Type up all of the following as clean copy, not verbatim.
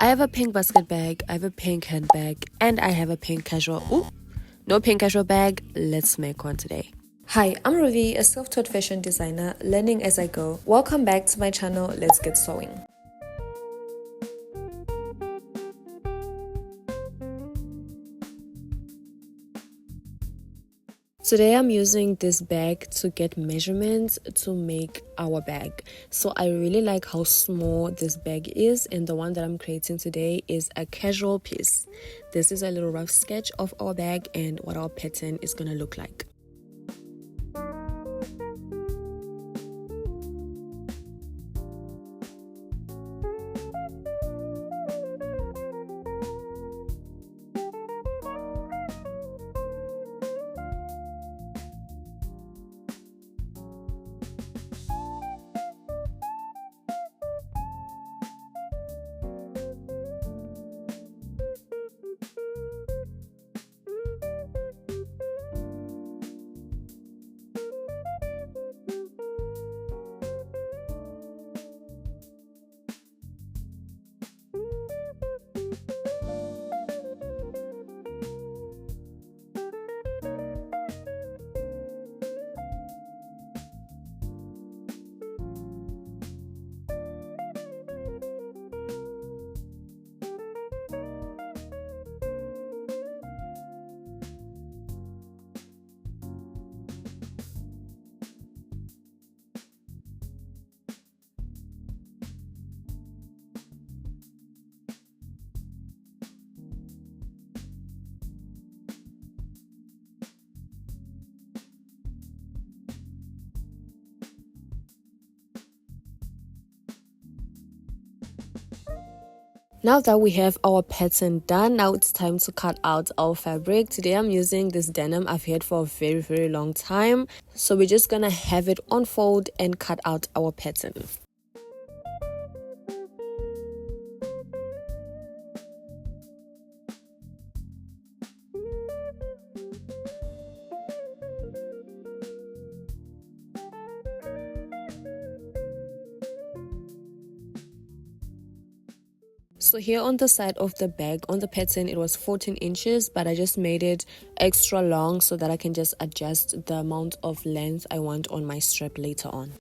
I have a pink basket bag, I have a pink handbag, and I have a pink casual. Ooh, no pink casual bag. Let's make one today. Hi, I'm Ravi, a self-taught fashion designer, learning as I go. Welcome back to my channel. Let's get sewing. Today I'm using this bag to get measurements to make our bag. So I really like how small this bag is, and the one that I'm creating today is a casual piece. This is a little rough sketch of our bag and what our pattern is gonna look like. Now that we have our pattern done, now it's time to cut out our fabric. Today I'm using this denim I've had for a very long time. So we're just gonna have it unfold and cut out our pattern. So here on the side of the bag, on the pattern, it was 14 inches, but I just made it extra long so that I can just adjust the amount of length I want on my strap later on.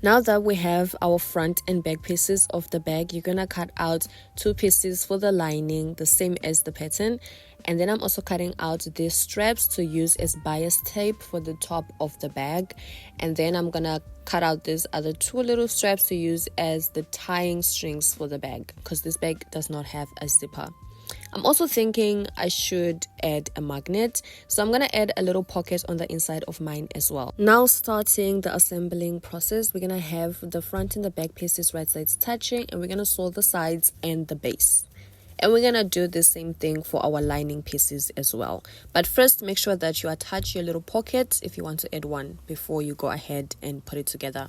Now that we have our front and back pieces of the bag, you're gonna cut out 2 pieces for the lining, the same as the pattern. And then I'm also cutting out these straps to use as bias tape for the top of the bag. And then I'm gonna cut out these other 2 little straps to use as the tying strings for the bag, because this bag does not have a zipper. I'm also thinking I should add a magnet, so I'm gonna add a little pocket on the inside of mine as well. Now starting the assembling process, we're gonna have the front and the back pieces right sides touching, and we're gonna sew the sides and the base. And we're gonna do the same thing for our lining pieces as well. But first, make sure that you attach your little pocket if you want to add one before you go ahead and put it together.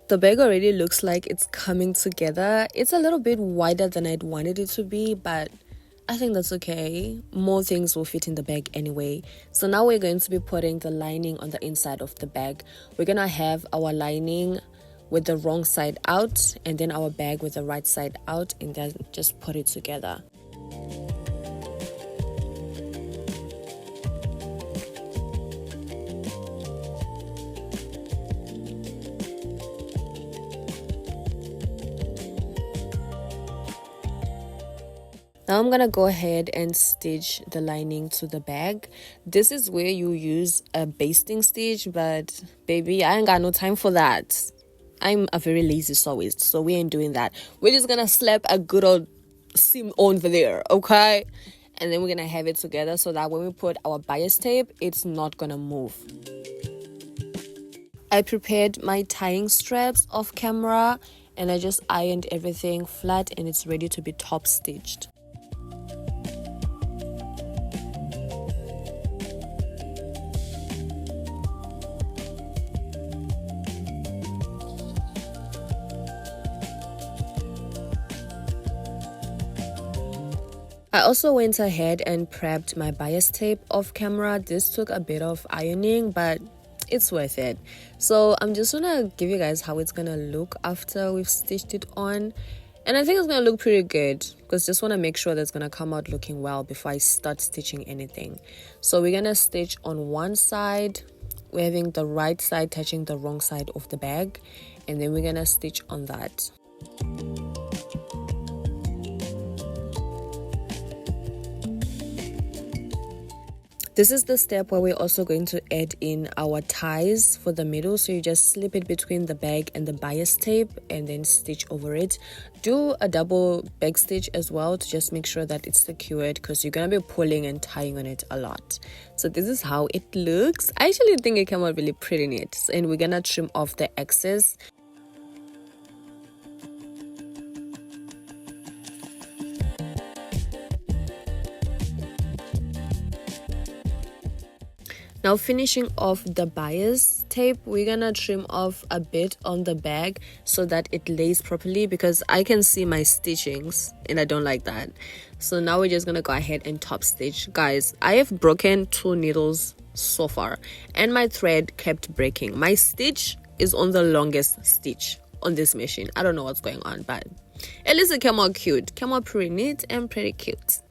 The bag already looks like it's coming together. It's a little bit wider than I'd wanted it to be, but I think that's okay. More things will fit in the bag anyway. So now we're going to be putting the lining on the inside of the bag. We're gonna have our lining with the wrong side out and then our bag with the right side out, and then just put it together. Now I'm gonna go ahead and stitch the lining to the bag. This is where you use a basting stitch, but baby, I ain't got no time for that. I'm a very lazy sewist, so we ain't doing that. We're just gonna slap a good old seam over there, okay? And then we're gonna have it together so that when we put our bias tape, it's not gonna move. I prepared my tying straps off camera and I just ironed everything flat and it's ready to be top stitched. I also went ahead and prepped my bias tape off camera. This took a bit of ironing, but it's worth it. So I'm just gonna give you guys how it's gonna look after we've stitched it on. And I think it's gonna look pretty good because just want to make sure that's gonna come out looking well before I start stitching anything. So we're gonna stitch on one side. We're having the right side touching the wrong side of the bag, and then we're gonna stitch on that. This is the step where we're also going to add in our ties for the middle. So you just slip it between the bag and the bias tape and then stitch over it. Do a double back stitch as well to just make sure that it's secured because you're going to be pulling and tying on it a lot. So this is how it looks. I actually think it came out really pretty neat. And we're going to trim off the excess. Now finishing off the bias tape, we're gonna trim off a bit on the bag so that it lays properly because I can see my stitchings and I don't like that. So now we're just gonna go ahead and top stitch. Guys, I have broken 2 needles so far and my thread kept breaking. My stitch is on the longest stitch on this machine. I don't know what's going on, but at least it came out cute. Came out pretty neat and pretty cute.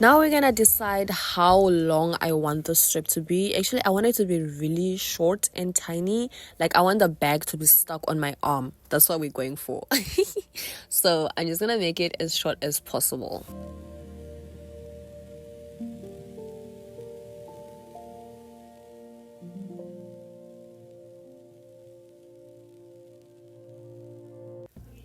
Now we're gonna decide how long I want the strip to be. Actually, I want it to be really short and tiny. Like I want the bag to be stuck on my arm. That's what we're going for. So I'm just gonna make it as short as possible.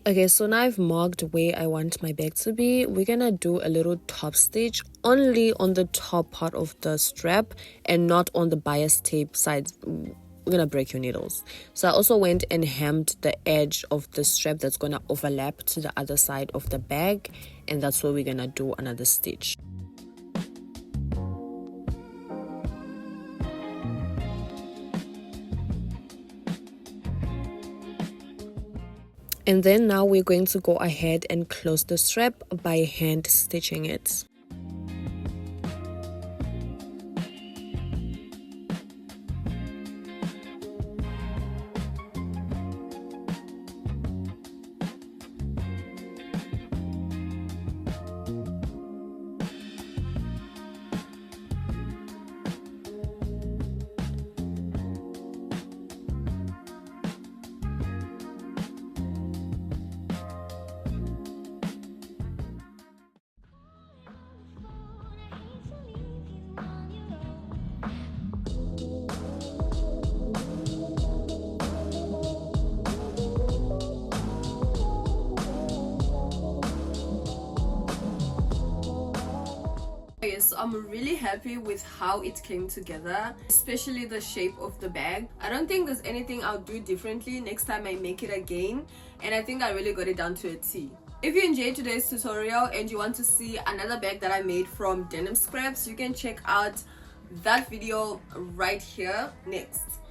Okay, so now I've marked where I want my bag to be. We're gonna do a little top stitch only on the top part of the strap and not on the bias tape side. We're gonna break your needles. So I also went and hemmed the edge of the strap that's gonna overlap to the other side of the bag, and that's where we're gonna do another stitch. And then now we're going to go ahead and close the strap by hand stitching it. So I'm really happy with how it came together, especially the shape of the bag. I don't think there's anything I'll do differently next time I make it again, and I think I really got it down to a T. If you enjoyed today's tutorial and you want to see another bag that I made from denim scraps, you can check out that video right here next.